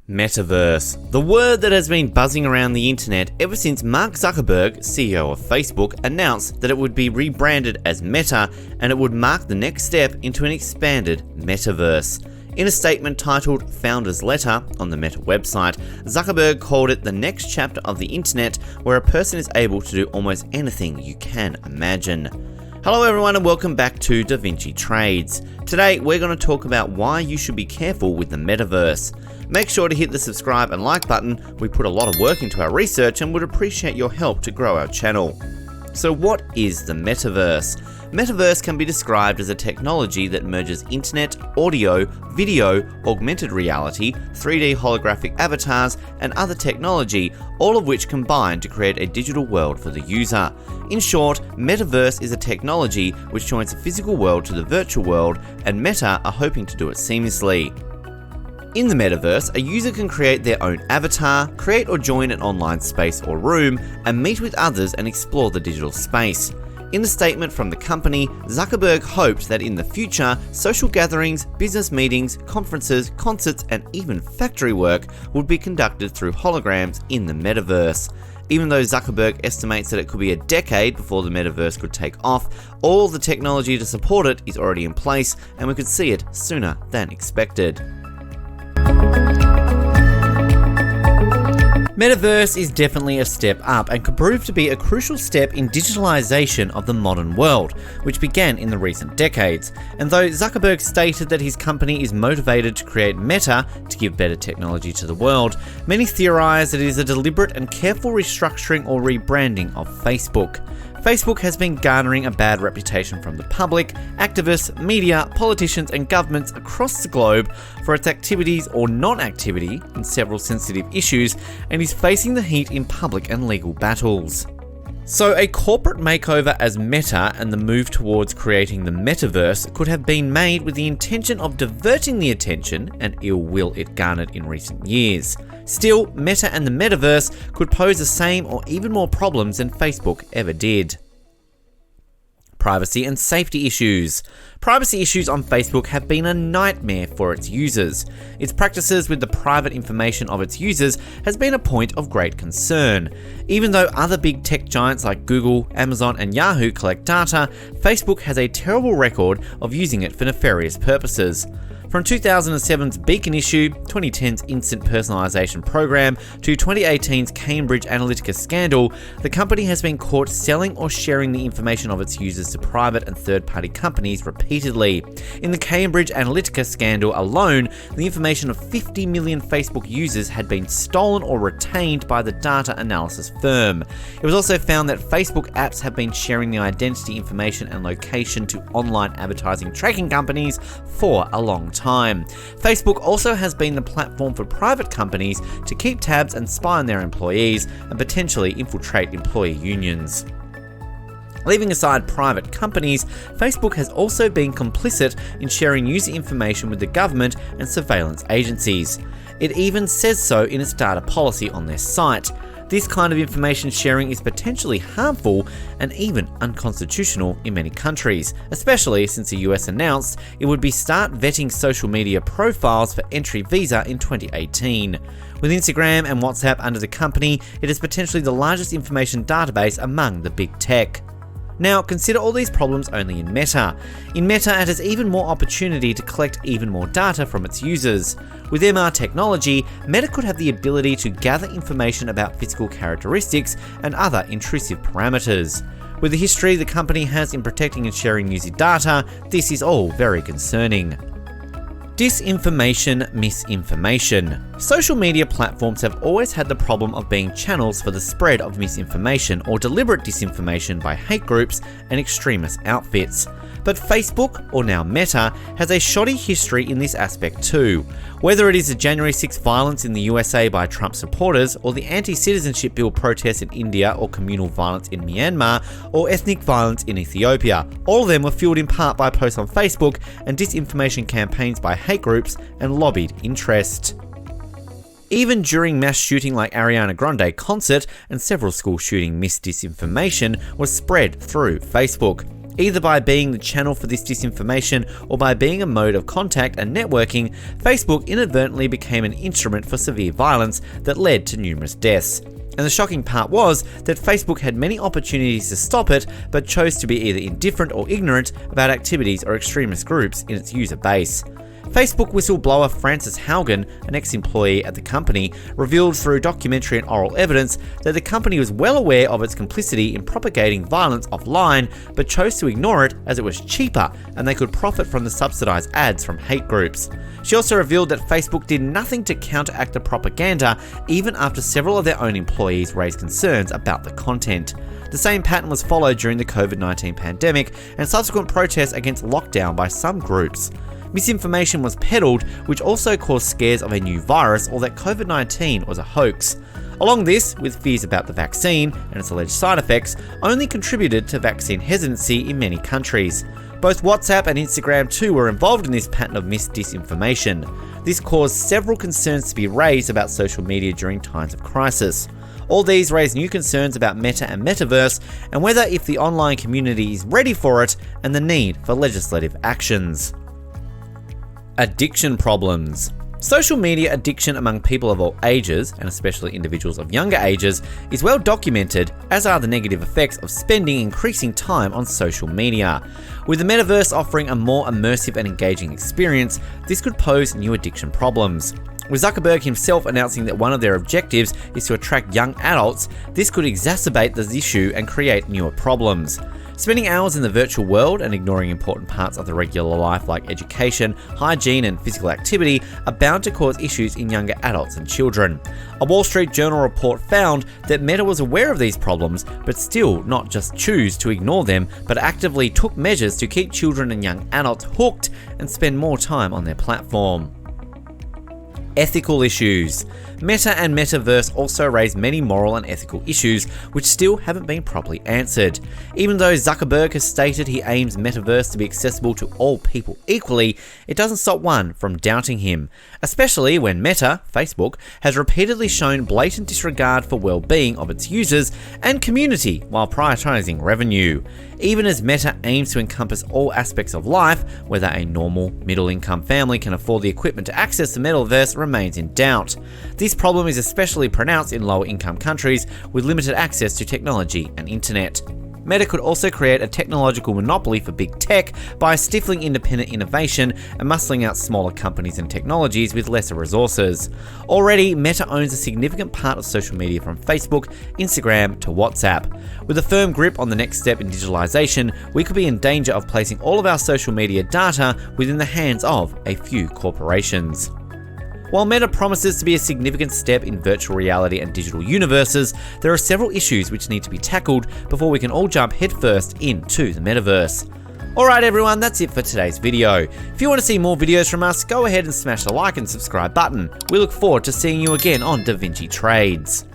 Metaverse. The word that has been buzzing around the internet ever since Mark Zuckerberg, CEO of Facebook, announced that it would be rebranded as Meta and it would mark the next step into an expanded metaverse. In a statement titled Founder's Letter on the Meta website, Zuckerberg called it the next chapter of the internet where a person is able to do almost anything you can imagine. Hello everyone and welcome back to Da Vinci Trades. Today we're going to talk about why you should be careful with the metaverse. Make sure to hit the subscribe and like button. We put a lot of work into our research and would appreciate your help to grow our channel. So what is the metaverse? Metaverse can be described as a technology that merges internet, audio, video, augmented reality, 3D holographic avatars, and other technology, all of which combine to create a digital world for the user. In short, Metaverse is a technology which joins the physical world to the virtual world, and Meta are hoping to do it seamlessly. In the metaverse, a user can create their own avatar, create or join an online space or room, and meet with others and explore the digital space. In a statement from the company, Zuckerberg hoped that in the future, social gatherings, business meetings, conferences, concerts, and even factory work would be conducted through holograms in the metaverse. Even though Zuckerberg estimates that it could be a decade before the metaverse could take off, all the technology to support it is already in place, and we could see it sooner than expected. Metaverse is definitely a step up and could prove to be a crucial step in digitalization of the modern world, which began in the recent decades. And though Zuckerberg stated that his company is motivated to create Meta to give better technology to the world, many theorize that it is a deliberate and careful restructuring or rebranding of Facebook. Facebook has been garnering a bad reputation from the public, activists, media, politicians, and governments across the globe for its activities or non-activity in several sensitive issues, and is facing the heat in public and legal battles. So a corporate makeover as Meta and the move towards creating the metaverse could have been made with the intention of diverting the attention and ill will it garnered in recent years. Still, Meta and the metaverse could pose the same or even more problems than Facebook ever did. Privacy and safety issues. Privacy issues on Facebook have been a nightmare for its users. Its practices with the private information of its users has been a point of great concern. Even though other big tech giants like Google, Amazon, and Yahoo collect data, Facebook has a terrible record of using it for nefarious purposes. From 2007's Beacon issue, 2010's Instant Personalization Program, to 2018's Cambridge Analytica scandal, the company has been caught selling or sharing the information of its users to private and third-party companies repeatedly. In the Cambridge Analytica scandal alone, the information of 50 million Facebook users had been stolen or retained by the data analysis firm. It was also found that Facebook apps have been sharing the identity information and location to online advertising tracking companies for a long time. Facebook also has been the platform for private companies to keep tabs and spy on their employees and potentially infiltrate employee unions. Leaving aside private companies, Facebook has also been complicit in sharing user information with the government and surveillance agencies. It even says so in its data policy on their site. This kind of information sharing is potentially harmful and even unconstitutional in many countries, especially since the US announced it would start vetting social media profiles for entry visa in 2018. With Instagram and WhatsApp under the company, it is potentially the largest information database among the big tech. Now, consider all these problems only in Meta. In Meta, it has even more opportunity to collect even more data from its users. With MR technology, Meta could have the ability to gather information about physical characteristics and other intrusive parameters. With the history the company has in protecting and sharing user data, this is all very concerning. Disinformation, misinformation. Social media platforms have always had the problem of being channels for the spread of misinformation or deliberate disinformation by hate groups and extremist outfits. But Facebook, or now Meta, has a shoddy history in this aspect too. Whether it is the January 6th violence in the USA by Trump supporters, or the anti-citizenship bill protests in India, or communal violence in Myanmar, or ethnic violence in Ethiopia, all of them were fueled in part by posts on Facebook and disinformation campaigns by hate groups and lobbied interest. Even during mass shooting like Ariana Grande concert and several school shooting, disinformation was spread through Facebook. Either by being the channel for this disinformation or by being a mode of contact and networking, Facebook inadvertently became an instrument for severe violence that led to numerous deaths. And the shocking part was that Facebook had many opportunities to stop it, but chose to be either indifferent or ignorant about activities or extremist groups in its user base. Facebook whistleblower Frances Haugen, an ex-employee at the company, revealed through documentary and oral evidence that the company was well aware of its complicity in propagating violence offline, but chose to ignore it as it was cheaper and they could profit from the subsidized ads from hate groups. She also revealed that Facebook did nothing to counteract the propaganda, even after several of their own employees raised concerns about the content. The same pattern was followed during the COVID-19 pandemic and subsequent protests against lockdown by some groups. Misinformation was peddled, which also caused scares of a new virus or that COVID-19 was a hoax. Along this, with fears about the vaccine and its alleged side effects, only contributed to vaccine hesitancy in many countries. Both WhatsApp and Instagram too were involved in this pattern of disinformation. This caused several concerns to be raised about social media during times of crisis. All these raise new concerns about Meta and Metaverse, and whether if the online community is ready for it, and the need for legislative actions. Addiction problems. Social media addiction among people of all ages, and especially individuals of younger ages, is well documented, as are the negative effects of spending increasing time on social media. With the Metaverse offering a more immersive and engaging experience, this could pose new addiction problems. With Zuckerberg himself announcing that one of their objectives is to attract young adults, this could exacerbate this issue and create newer problems. Spending hours in the virtual world and ignoring important parts of the regular life like education, hygiene, and physical activity are bound to cause issues in younger adults and children. A Wall Street Journal report found that Meta was aware of these problems, but still not just choose to ignore them, but actively took measures to keep children and young adults hooked and spend more time on their platform. Ethical issues. Meta and Metaverse also raise many moral and ethical issues which still haven't been properly answered. Even though Zuckerberg has stated he aims Metaverse to be accessible to all people equally, it doesn't stop one from doubting him, especially when Meta, Facebook, has repeatedly shown blatant disregard for well-being of its users and community while prioritizing revenue. Even as Meta aims to encompass all aspects of life, whether a normal, middle-income family can afford the equipment to access the Metaverse remains in doubt. This problem is especially pronounced in lower-income countries with limited access to technology and internet. Meta could also create a technological monopoly for big tech by stifling independent innovation and muscling out smaller companies and technologies with lesser resources. Already, Meta owns a significant part of social media from Facebook, Instagram to WhatsApp. With a firm grip on the next step in digitalization, we could be in danger of placing all of our social media data within the hands of a few corporations. While Meta promises to be a significant step in virtual reality and digital universes, there are several issues which need to be tackled before we can all jump headfirst into the Metaverse. Alright everyone, that's it for today's video. If you want to see more videos from us, go ahead and smash the like and subscribe button. We look forward to seeing you again on Da Vinci Trades.